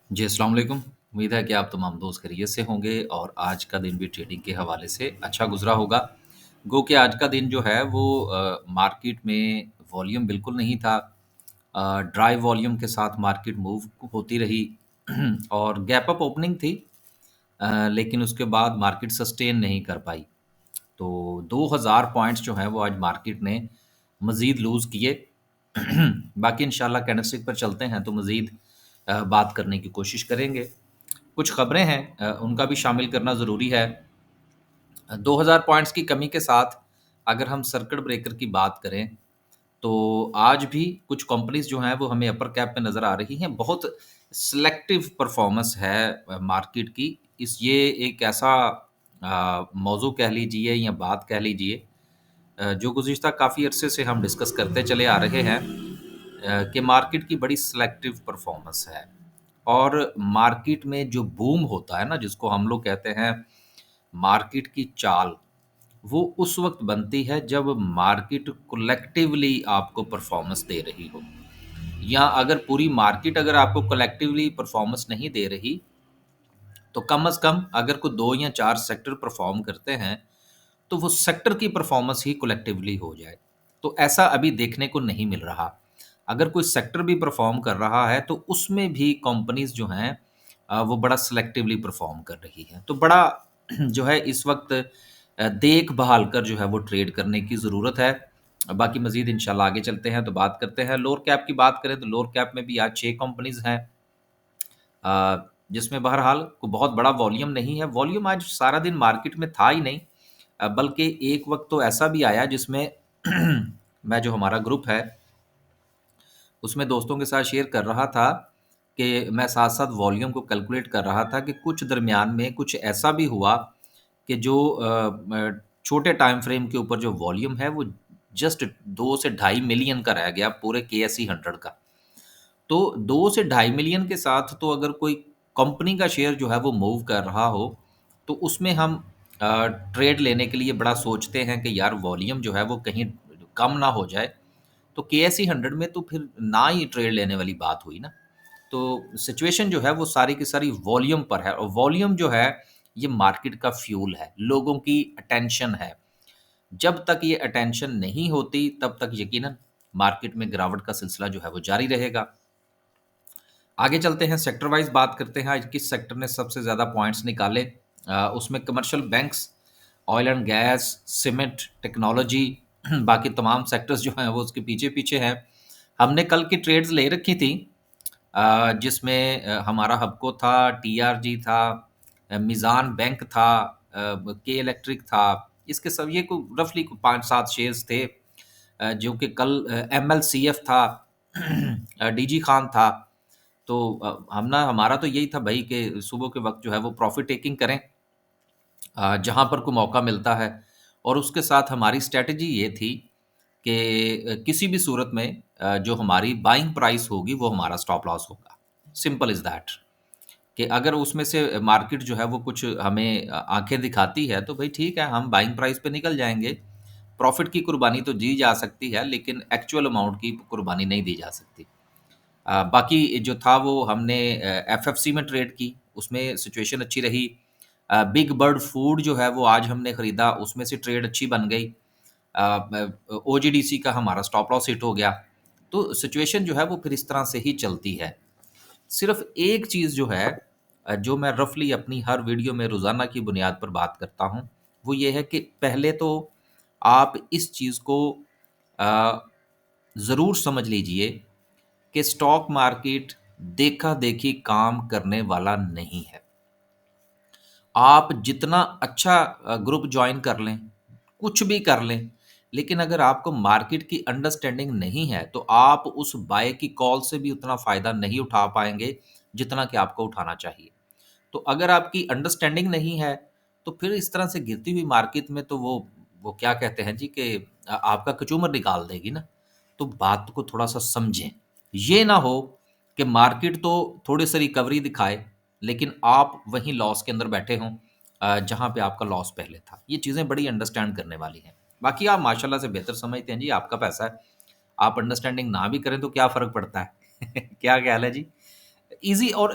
जी, अस्सलाम वालेकुम। उम्मीद है कि आप तमाम दोस्त खैरियत से होंगे और आज का दिन भी ट्रेडिंग के हवाले से अच्छा गुज़रा होगा। गो कि आज का दिन जो है वो मार्केट में वॉल्यूम बिल्कुल नहीं था। ड्राई वॉल्यूम के साथ मार्केट मूव होती रही और गैप अप ओपनिंग थी, लेकिन उसके बाद मार्केट सस्टेन नहीं कर पाई। तो 2000 पॉइंट्स जो हैं वो आज मार्केट ने मज़ीद लूज़ किए। बाकी इंशाल्लाह कैंडलस्टिक पर चलते हैं तो मज़ीद बात करने की कोशिश करेंगे। कुछ खबरें हैं, उनका भी शामिल करना ज़रूरी है। 2000 पॉइंट्स की कमी के साथ अगर हम सर्किट ब्रेकर की बात करें, तो आज भी कुछ कंपनीज़ जो हैं वो हमें अपर कैप में नज़र आ रही हैं। बहुत सिलेक्टिव परफ़ॉर्मेंस है मार्केट की। ये एक ऐसा मौज़ू कह लीजिए या बात कह लीजिए, जो गुज़िश्ता काफ़ी अरसे से हम डिस्कस करते चले आ रहे हैं, कि मार्केट की बड़ी सिलेक्टिव परफ़ॉर्मेंस है। और मार्केट में जो बूम होता है ना, जिसको हम लोग कहते हैं मार्केट की चाल, वो उस वक़्त बनती है जब मार्केट कलेक्टिवली आपको परफ़ॉर्मेंस दे रही हो। या अगर पूरी मार्केट अगर आपको कलेक्टिवली परफ़ॉर्मेंस नहीं दे रही, तो कम से कम अगर कोई 2 या 4 सेक्टर परफ़ॉर्म करते हैं, तो वो सेक्टर की परफ़ॉर्मेंस ही कलेक्टिवली हो जाए। तो ऐसा अभी देखने को नहीं मिल रहा। अगर कोई सेक्टर भी परफ़ॉर्म कर रहा है, तो उसमें भी कंपनीज़ जो हैं वो बड़ा सिलेक्टिवली परफ़ॉर्म कर रही हैं। तो बड़ा जो है इस वक़्त देख-भाल कर जो है वो ट्रेड करने की ज़रूरत है। बाकी मज़ीद इंशाल्लाह आगे चलते हैं तो बात करते हैं। लोअर कैप की बात करें तो लोअर कैप में भी आज 6 कंपनीज़ हैं। जिसमें बहरहाल को बहुत बड़ा वॉल्यूम नहीं है। वॉल्यूम आज सारा दिन मार्केट में था ही नहीं, बल्कि एक वक़्त तो ऐसा भी आया जिसमें मैं जो हमारा ग्रुप है, उसमें दोस्तों के साथ शेयर कर रहा था कि मैं साथ-साथ वॉल्यूम को कैलकुलेट कर रहा था कि कुछ दरमियान में कुछ ऐसा भी हुआ कि जो छोटे टाइम फ्रेम के ऊपर जो वॉल्यूम है वो जस्ट 2 से ढाई मिलियन का रह गया पूरे केएसई 100 का। तो 2 से ढाई मिलियन के साथ तो अगर कोई कंपनी का शेयर जो है वो मूव कर रहा हो, तो उसमें हम ट्रेड लेने के लिए बड़ा सोचते हैं कि यार वॉल्यूम जो है वो कहीं कम ना हो जाए। तो केएसई 100 में तो फिर ना ही ट्रेड लेने वाली बात हुई ना। तो सिचुएशन जो है वो सारी की सारी वॉल्यूम पर है और वॉल्यूम जो है ये मार्केट का फ्यूल है, लोगों की अटेंशन है। जब तक ये अटेंशन नहीं होती तब तक यकीनन मार्केट में गिरावट का सिलसिला जो है वो जारी रहेगा। आगे चलते हैं, सेक्टर वाइज़ बात करते हैं आज किस सेक्टर ने सबसे ज़्यादा पॉइंट्स निकाले। उसमें commercial banks, oil and gas, cement, technology बाकी तमाम सेक्टर्स जो हैं वो उसके पीछे-पीछे हैं। हमने कल की ट्रेड्स ले रखी थी, जिसमें हमारा हबको था, टीआरजी था, मीज़ान बैंक था, के इलेक्ट्रिक था। इसके सब ये को रफ़ली 5-7 शेयर्स थे, जो कि कल एमएलसीएफ था, डीजी खान था। तो हमारा तो यही था भई कि सुबह के वक़्त जो है वो प्रॉफ़िट टेकिंग करें, जहाँ पर को मौका मिलता है। और उसके साथ हमारी स्ट्रैटेजी ये थी कि किसी भी सूरत में जो हमारी बाइंग प्राइस होगी वो हमारा स्टॉप लॉस होगा। सिंपल इज़ दैट, कि अगर उसमें से मार्केट जो है वो कुछ हमें आँखें दिखाती है तो भई ठीक है, हम बाइंग प्राइस पे निकल जाएँगे। प्रॉफ़िट की कुर्बानी तो दी जा सकती है, लेकिन एक्चुअल अमाउंट की कुर्बानी नहीं दी जा सकती। बाकी जो था वो हमने एफएफसी में ट्रेड की, उसमें सिचुएशन अच्छी रही। बिग बर्ड फूड जो है वो आज हमने खरीदा, उसमें से ट्रेड अच्छी बन गई। ओजीडीसी का हमारा स्टॉप लॉस हिट हो गया। तो सिचुएशन जो है वो फिर इस तरह से ही चलती है। सिर्फ़ एक चीज़ जो है, जो मैं रफ़ली अपनी हर वीडियो में रोज़ाना की बुनियाद पर बात करता हूँ, वो ये है कि पहले तो आप इस चीज़ को अ, ज़रूर समझ लीजिए कि स्टॉक मार्केट देखा-देखी काम करने वाला नहीं है। आप जितना अच्छा ग्रुप जॉइन कर लें, कुछ भी कर लें, लेकिन अगर आपको मार्केट की अंडरस्टैंडिंग नहीं है, तो आप उस बाय की कॉल से भी उतना फ़ायदा नहीं उठा पाएँगे, जितना कि आपको उठाना चाहिए। तो अगर आपकी अंडरस्टैंडिंग नहीं है, तो फिर इस तरह से गिरती हुई मार्केट में तो वो क्या कहते हैं जी कि आपका कचूमर निकाल देगी ना। तो बात को थोड़ा-सा समझें। ये ना हो कि मार्केट तो थोड़ी-सी रिकवरी दिखाए, लेकिन आप वहीं लॉस के अंदर बैठे हों, जहाँ पे आपका लॉस पहले था। ये चीज़ें बड़ी अंडरस्टैंड करने वाली हैं। बाकी आप माशाल्लाह से बेहतर समझते हैं जी, आपका पैसा है। आप अंडरस्टैंडिंग ना भी करें तो क्या फ़र्क पड़ता है? क्या ख़्याल है जी? ईज़ी और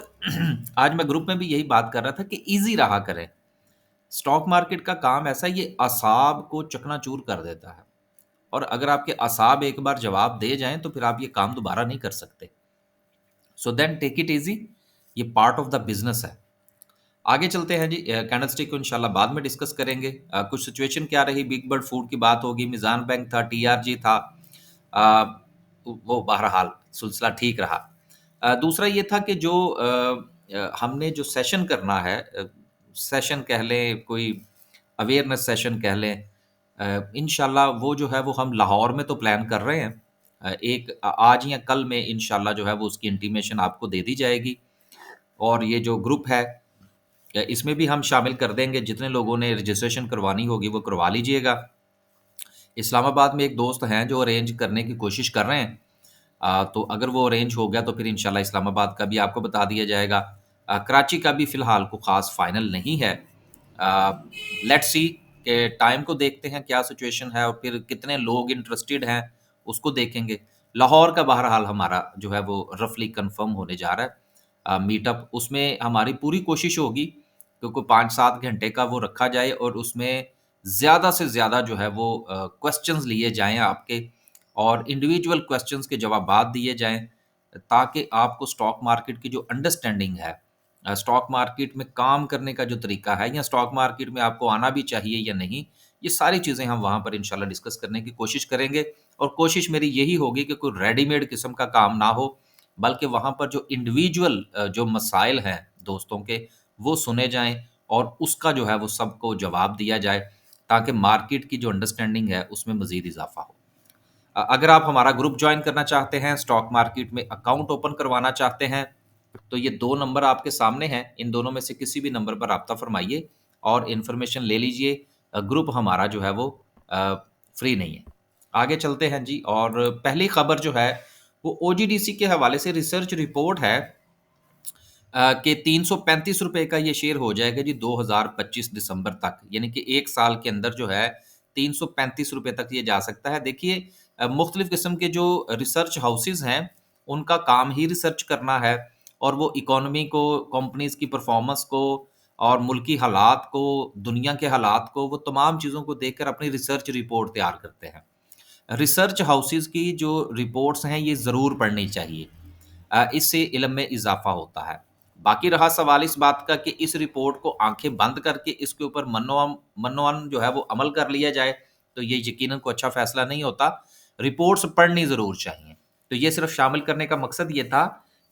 आज मैं ग्रुप में भी यही बात कर रहा था कि ईज़ी रहा करें। स्टॉक मार्केट का काम ऐसा है, ये असाब को चकनाचूर कर देता है और अगर आपके असाब एक बार जवाब दे जाएँ तो फिर आप ये काम दोबारा नहीं कर सकते। So then take it easy, ये पार्ट ऑफ द बिज़नेस है। आगे चलते हैं जी, कैंडलस्टिक को इंशाल्लाह बाद में डिस्कस करेंगे। कुछ सिचुएशन क्या रही, बिग बर्ड फूड की बात होगी, मिज़ान बैंक था, टीआरजी था। अ, वो बहरहाल सिलसिला ठीक रहा। दूसरा ये था कि जो हमने जो सेशन करना है, सेशन कह लें, कोई अवेयरनेस सेशन कह लें, इंशाल्लाह वो जो है वो हम लाहौर में तो प्लान कर रहे हैं। आज या कल में इंशाल्लाह जो है वो उसकी इंटीमेशन आपको दे दी जाएगी और ये जो ग्रुप है इसमें भी हम शामिल कर देंगे। जितने लोगों ने रजिस्ट्रेशन करवानी होगी वो करवा लीजिएगा। इस्लामाबाद में एक दोस्त हैं जो अरेंज करने की कोशिश कर रहे हैं। तो अगर वो अरेंज हो गया तो फिर इंशाल्लाह इस्लामाबाद का भी आपको बता दिया जाएगा। कराची का भी फ़िलहाल को ख़ास फाइनल नहीं है। लेट्स सी के टाइम को देखते हैं क्या सिचुएशन है और फिर कितने लोग इंटरेस्टेड हैं, उसको देखेंगे। लाहौर का बहरहाल हमारा जो है वो रफ़ली कन्फर्म होने जा रहा है। मीटअप उसमें हमारी पूरी कोशिश होगी कि कोई 5-7 घंटे का वो रखा जाए और उसमें ज़्यादा से ज़्यादा जो है वो क्वेश्चंस लिए जाएँ आपके और इंडिविजुअल क्वेश्चंस के जवाबात दिए जाएँ, ताकि आपको स्टॉक मार्केट की जो अंडरस्टैंडिंग है, स्टॉक मार्केट में काम करने का जो तरीका है या स्टॉक मार्केट में आपको आना भी चाहिए या नहीं, ये सारी चीज़ें हम वहाँ पर इंशाल्लाह डिस्कस करने की कोशिश करेंगे। और कोशिश मेरी यही होगी कि कोई रेडीमेड किस्म का काम ना हो, बल्कि वहाँ पर जो इंडिविजुअल जो मसाइल हैं दोस्तों के, वो सुने जाएँ और उसका जो है वो सबको जवाब दिया जाए, ताकि मार्केट की जो अंडरस्टैंडिंग है, उसमें मज़ीद इज़ाफ़ा हो। अगर आप हमारा ग्रुप जॉइन करना चाहते हैं, स्टॉक मार्केट में अकाउंट ओपन करवाना चाहते हैं, तो ये 2 नंबर आपके सामने हैं। इन दोनों में से किसी भी नंबर पर राब्ता फ़रमाइए और इन्फॉर्मेशन ले लीजिए। ग्रुप हमारा जो है वो अ, फ्री नहीं है। आगे चलते हैं जी, और पहली खबर जो है, वो ओजीडीसी के हवाले से रिसर्च रिपोर्ट है कि ₹335 का ये शेयर हो जाएगा जी 2025 दिसंबर तक। यानी कि 1 साल के अंदर जो है ₹335 तक ये जा सकता है। देखिए, मुख्तलिफ़ किस्म के जो रिसर्च हाउसेज़ हैं, उनका काम ही रिसर्च करना है और वो इकॉनमी को, कंपनीज़ की परफ़ॉर्मेंस को और मुल्की हालात को, दुनिया के हालात को, वो तमाम चीज़ों को देखकर अपनी रिसर्च रिपोर्ट तैयार करते हैं। रिसर्च हाउसेज़ की जो रिपोर्ट्स हैं, ये ज़रूर पढ़नी चाहिए। इससे इल्म में इज़ाफ़ा होता है। बाकी रहा सवाल इस बात का कि इस रिपोर्ट को आँखें बंद करके इसके ऊपर मनो-अन जो है वो अमल कर लिया जाए, तो ये यकीनन कोई अच्छा फ़ैसला नहीं होता। रिपोर्ट्स पढ़नी ज़रूर चाहिए। तो ये सिर्फ़ शामिल करने का मकसद ये था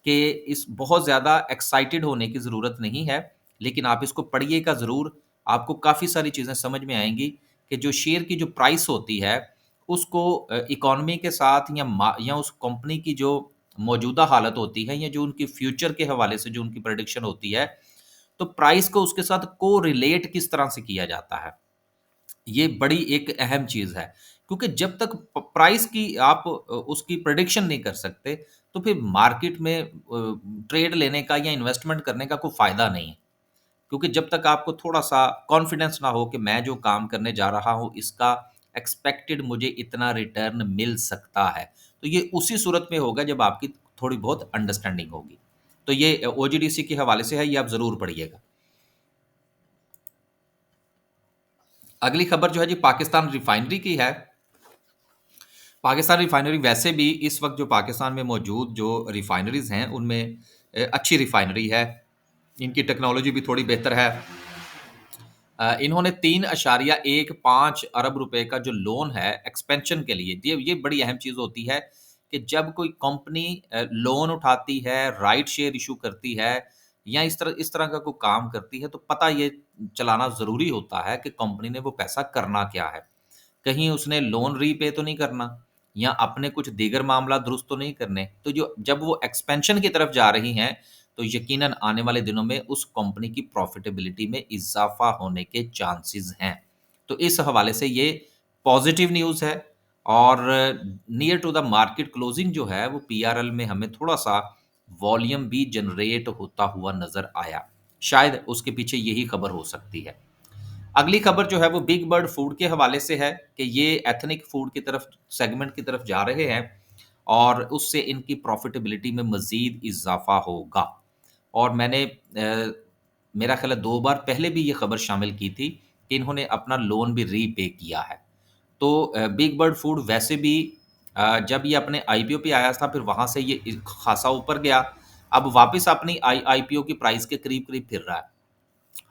कि इस बहुत ज़्यादा एक्साइटेड होने की ज़रूरत नहीं है, लेकिन आप इसको पढ़िएगा ज़रूर। आपको काफ़ी सारी चीज़ें समझ में आएँगी कि जो शेयर की जो प्राइस होती है, उसको इकॉनमी के साथ या उस कंपनी की जो मौजूदा हालत होती है या जो उनकी फ्यूचर के हवाले से जो उनकी प्रेडिक्शन होती है, तो प्राइस को उसके साथ कोरिलेट किस तरह से किया जाता है। ये बड़ी एक अहम चीज़ है, क्योंकि जब तक प्राइस की आप उसकी प्रेडिक्शन नहीं कर सकते, तो फिर मार्केट में ट्रेड लेने का या इन्वेस्टमेंट करने का कोई फ़ायदा नहीं है। क्योंकि जब तक आपको थोड़ा-सा कॉन्फिडेंस ना हो कि मैं जो काम करने जा रहा हूँ, इसका एक्सपेक्टेड मुझे इतना रिटर्न मिल सकता है। तो ये उसी सूरत में होगा जब आपकी थोड़ी बहुत अंडरस्टैंडिंग होगी। तो ये ओजीडीसी के हवाले से है, ये आप ज़रूर पढ़िएगा। अगली खबर जो है जी, पाकिस्तान रिफाइनरी की है। पाकिस्तान रिफाइनरी वैसे भी इस वक़्त जो पाकिस्तान में मौजूद जो रिफाइनरीज़ हैं, उनमें अच्छी रिफाइनरी है। इनकी टेक्नोलॉजी भी थोड़ी बेहतर है। इन्होंने 3.15 अरब रुपए का जो लोन है एक्सपेंशन के लिए, ये बड़ी अहम चीज़ होती है कि जब कोई कंपनी लोन उठाती है, राइट शेयर इश्यू करती है या इस तरह का कोई काम करती है, तो पता ये चलाना ज़रूरी होता है कि कंपनी ने वो पैसा करना क्या है। कहीं उसने लोन रीपे तो नहीं करना या अपने कुछ दीगर मामला दुरुस्त तो नहीं करने। तो जो जब वो एक्सपेंशन की तरफ जा रही हैं, तो यकीनन आने वाले दिनों में उस कंपनी की प्रॉफ़िटेबिलिटी में इज़ाफ़ा होने के चांसेज़ हैं। तो इस हवाले से ये पॉज़िटिव न्यूज़ है और near to the market closing जो है, वो पीआरएल में हमें थोड़ा-सा वॉल्यूम भी जनरेट होता हुआ नज़र आया। शायद उसके पीछे यही खबर हो सकती है। अगली खबर जो है वो बिग बर्ड फूड के हवाले से है कि ये एथनिक फूड की तरफ, सेगमेंट की तरफ जा रहे हैं और उससे इनकी प्रॉफिटेबिलिटी में मज़ीद इज़ाफ़ा होगा। और मैंने मेरा ख्याल है 2 बार पहले भी ये खबर शामिल की थी कि इन्होंने अपना लोन भी रीपे किया है। तो बिग बर्ड फूड वैसे भी जब ये अपने आईपीओ पे आया था, फिर वहाँ से ये खासा ऊपर गया। अब वापस अपनी आईपीओ की प्राइस के करीब-करीब फिर रहा है।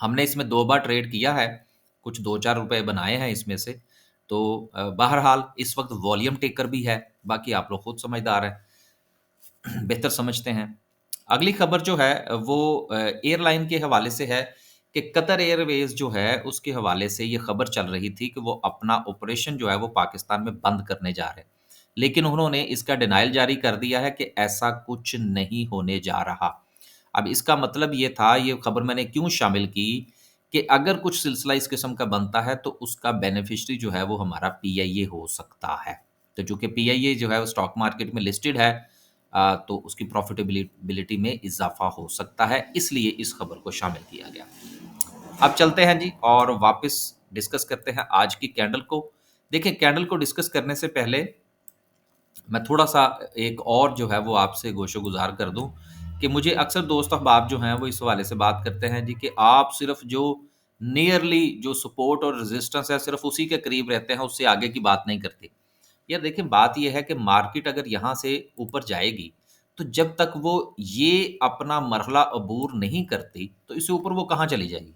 हमने इसमें 2 बार ट्रेड किया है, कुछ 2-4 रुपए बनाए हैं इसमें से। तो बहरहाल इस वक़्त वॉल्यूम टेकर भी है, बाकी आप लोग खुद समझदार हैं, बेहतर समझते हैं। अगली खबर जो है वो एयरलाइन के हवाले से है कि कतर एयरवेज़ जो है उसके हवाले से ये खबर चल रही थी कि वो अपना ऑपरेशन जो है वो पाकिस्तान में बंद करने जा रहे हैं। लेकिन उन्होंने इसका डिनायल जारी कर दिया है कि ऐसा कुछ नहीं होने जा रहा। अब इसका मतलब ये था, ये खबर मैंने क्यों शामिल की कि अगर कुछ सिलसिला इस किस्म का बनता है तो उसका बेनिफिशियरी जो है वो हमारा पीआईए हो सकता है। तो चूँकि पीआईए जो है वो स्टॉक मार्केट में लिस्टेड है, तो उसकी प्रॉफ़िटेबिलिटी में इज़ाफ़ा हो सकता है, इसलिए इस खबर को शामिल किया गया। अब चलते हैं जी और वापस डिस्कस करते हैं आज की कैंडल को। देखिए, कैंडल को डिस्कस करने से पहले मैं थोड़ा-सा एक और जो है वो आपसे गोशो-गुज़ार कर दूँ कि मुझे अक्सर दोस्त अहबाब जो हैं वो इस हवाले से बात करते हैं जी कि आप सिर्फ़ जो नियरली जो सपोर्ट और रेज़िस्टेंस है सिर्फ़ उसी के करीब रहते हैं, उससे आगे की बात नहीं करते। यार देखिए, बात ये है कि मार्केट अगर यहाँ से ऊपर जाएगी, तो जब तक वो ये अपना मरहला अबूर नहीं करती, तो इससे ऊपर वो कहाँ चली जाएगी?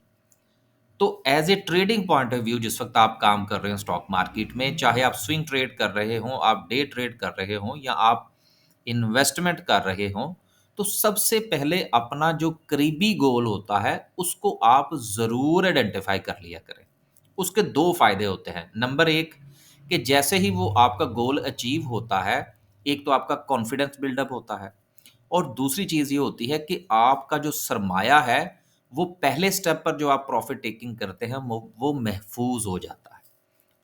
तो as a trading point of view जिस वक़्त आप काम कर रहे हो स्टॉक मार्केट में, चाहे आप स्विंग ट्रेड कर रहे हों, आप डे ट्रेड कर रहे हों या आप इन्वेस्टमेंट कर रहे हों, तो सबसे पहले अपना जो करीबी गोल होता है, उसको आप ज़रूर आइडेंटिफ़ाई कर लिया करें। उसके 2 फ़ायदे होते हैं। नंबर 1 कि जैसे ही वो आपका गोल अचीव होता है, एक तो आपका कॉन्फिडेंस बिल्डअप होता है और दूसरी चीज़ ये होती है कि आपका जो सरमाया है, वो पहले स्टेप पर जो आप प्रॉफ़िट टेकिंग करते हैं, वो महफ़ूज़ हो जाता है।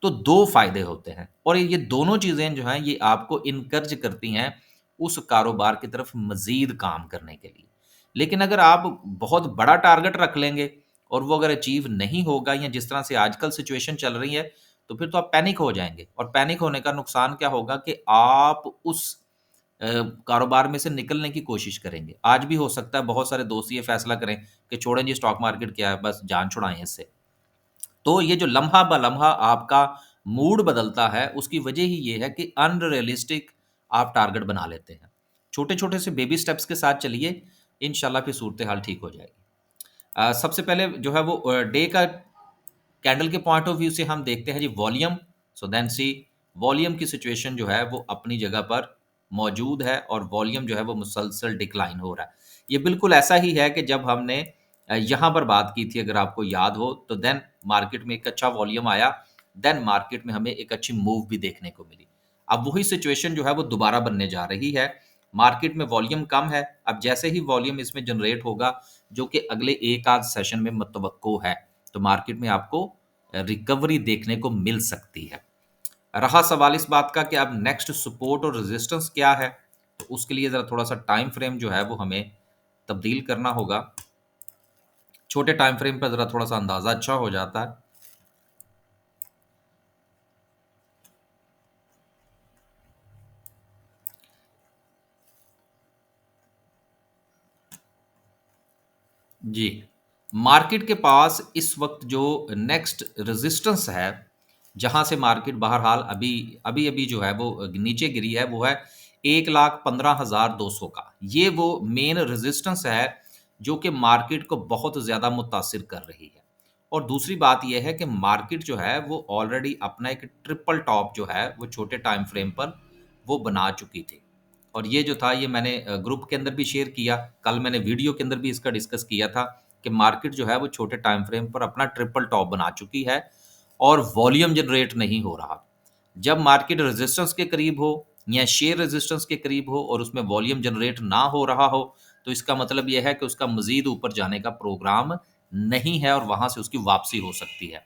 तो 2 फ़ायदे होते हैं और ये दोनों चीज़ें जो हैं, ये आपको इनकरेज करती हैं उस कारोबार की तरफ मज़ीद काम करने के लिए। लेकिन अगर आप बहुत बड़ा टारगेट रख लेंगे और वो अगर अचीव नहीं होगा या जिस तरह से आजकल सिचुएशन चल रही है, तो फिर तो आप पैनिक हो जाएँगे और पैनिक होने का नुकसान क्या होगा कि आप उस अ, कारोबार में से निकलने की कोशिश करेंगे। आज भी हो सकता है बहुत सारे दोस्त ये फ़ैसला करें कि छोड़ें जी, स्टॉक मार्केट क्या है, बस जान छुड़ाएँ इससे। तो ये जो लम्हा ब लम्हा आपका मूड बदलता है, उसकी वजह ही ये है कि अनरियलिस्टिक आप टारगेट बना लेते हैं। छोटे-छोटे से बेबी स्टेप्स के साथ चलिए, इंशाल्लाह फिर सूरत-ए-हाल ठीक हो जाएगी। सबसे पहले जो है वो डे का कैंडल के पॉइंट ऑफ व्यू से हम देखते हैं जी वॉल्यूम। सो देन सी वॉल्यूम की सिचुएशन जो है वो अपनी जगह पर मौजूद है और वॉल्यूम जो है वो मुसलसल डिक्लाइन हो रहा है। ये बिल्कुल ऐसा ही है कि जब हमने यहाँ पर बात की थी, अगर आपको याद हो, तो देन मार्केट में एक अच्छा वॉल्यूम आया, देन मार्केट में हमें एक अच्छी मूव भी देखने को मिली। अब वही सिचुएशन जो है वो दोबारा बनने जा रही है। मार्केट में वॉल्यूम कम है, अब जैसे ही वॉल्यूम इसमें जनरेट होगा, जो कि अगले एक आध सेशन में मुतवक्को है, तो मार्केट में आपको रिकवरी देखने को मिल सकती है। रहा सवाल इस बात का कि अब नेक्स्ट सपोर्ट और रेजिस्टेंस क्या है, तो उसके लिए ज़रा थोड़ा-सा टाइम फ्रेम जो है वो हमें तब्दील करना होगा। छोटे टाइम फ्रेम पर ज़रा थोड़ा-सा अंदाज़ा अच्छा हो जाता है। जी, मार्केट के पास इस वक़्त जो नेक्स्ट रेजिस्टेंस है, जहाँ से मार्केट बहरहाल अभी-अभी जो है वो नीचे गिरी है, वो है 1,15,200 का। ये वो मेन रेजिस्टेंस है, जो कि मार्केट को बहुत ज़्यादा मुतासिर कर रही है। और दूसरी बात ये है कि मार्केट जो है वो ऑलरेडी अपना एक ट्रिपल टॉप जो है, वो छोटे टाइम फ्रेम पर वो बना चुकी थी। और ये जो था, ये मैंने ग्रुप के अंदर भी शेयर किया, कल मैंने वीडियो के अंदर भी इसका डिस्कस किया था कि मार्केट जो है वो छोटे टाइम फ्रेम पर अपना ट्रिपल टॉप बना चुकी है और वॉल्यूम जनरेट नहीं हो रहा। जब मार्केट रेजिस्टेंस के करीब हो या शेयर रेजिस्टेंस के करीब हो और उसमें वॉल्यूम जनरेट ना हो रहा हो, तो इसका मतलब ये है कि उसका मज़ीद ऊपर जाने का प्रोग्राम नहीं है और वहाँ से उसकी वापसी हो सकती है।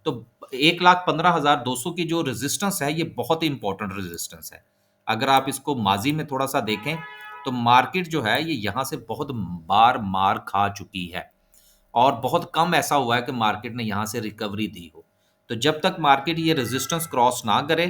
तो 1,15,200 की जो रेजिस्टेंस है, ये बहुत ही इंपॉर्टेंट रेजिस्टेंस है। अगर आप इसको माज़ी में थोड़ा-सा देखें, तो मार्केट जो है ये यहाँ से बहुत बार मार खा चुकी है और बहुत कम ऐसा हुआ है कि मार्केट ने यहाँ से रिकवरी दी हो। तो जब तक मार्केट ये रेजिस्टेंस क्रॉस ना करे,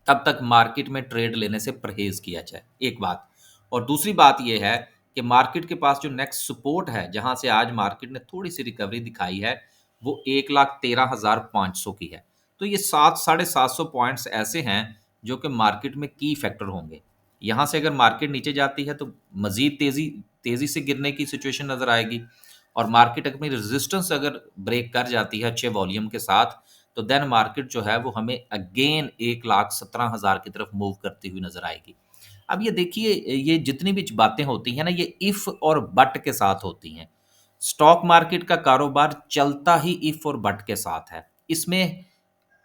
तब तक मार्केट में ट्रेड लेने से परहेज़ किया जाए, एक बात। और दूसरी बात ये है कि मार्केट के पास जो नेक्स्ट सपोर्ट है, जहाँ से आज मार्केट ने थोड़ी-सी रिकवरी दिखाई है, वो 1,13,500 की है। तो ये 7 साढ़े 700 पॉइंट्स ऐसे हैं, जो कि मार्केट में की फैक्टर होंगे। यहाँ से अगर मार्केट नीचे जाती है, तो मज़ीद तेज़ी तेज़ी से गिरने की सिचुएशन नज़र आएगी और मार्केट अपनी रेजिस्टेंस अगर ब्रेक कर जाती है अच्छे वॉल्यूम के साथ, तो देन मार्केट जो है वो हमें अगेन 1,17,000 की तरफ मूव करती हुई नज़र आएगी। अब ये देखिए, ये जितनी भी बातें होती हैं ना, ये इफ़ और बट के साथ होती हैं। स्टॉक मार्केट का कारोबार चलता ही इफ़ और बट के साथ है। इसमें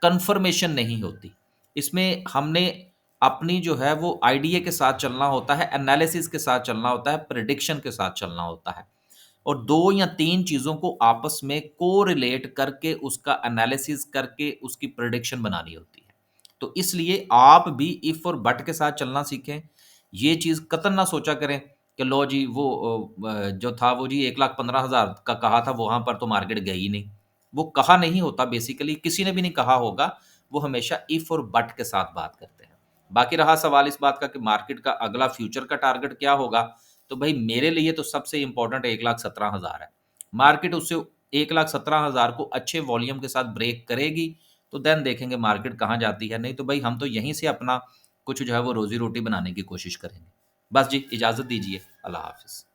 कन्फर्मेशन नहीं होती। इसमें हमने अपनी जो है वो आइडिया के साथ चलना होता है, एनालिसिस के साथ चलना होता है, प्रेडिक्शन के साथ चलना होता है। और 2 या 3 चीज़ों को आपस में कोरिलेट करके उसका एनालिसिस करके उसकी प्रेडिक्शन बनानी होती है। तो इसलिए आप भी इफ और बट के साथ चलना सीखें। ये चीज़ कतई ना सोचा करें कि लो जी वो जो था वो जी 1,15,000 का कहा था, वहाँ पर तो मार्केट गई ही नहीं। वो कहा नहीं होता, बेसिकली किसी ने भी नहीं कहा होगा, वो हमेशा इफ और बट के साथ बात करते हैं। बाकी रहा सवाल इस बात का कि मार्केट का अगला फ्यूचर का टारगेट क्या होगा? तो भाई मेरे लिए तो सबसे इम्पोर्टेंट 1,17,000 है। मार्केट उससे 1,17,000 को अच्छे वॉल्यूम के साथ ब्रेक करेगी, तो देन देखेंगे मार्केट कहाँ जाती है। नहीं तो भाई हम तो यहीं से अपना कुछ जो है वो रोज़ी-रोटी बनाने की कोशिश करेंगे। बस जी, इजाज़त दीजिए। अल्लाह हाफ़िज़।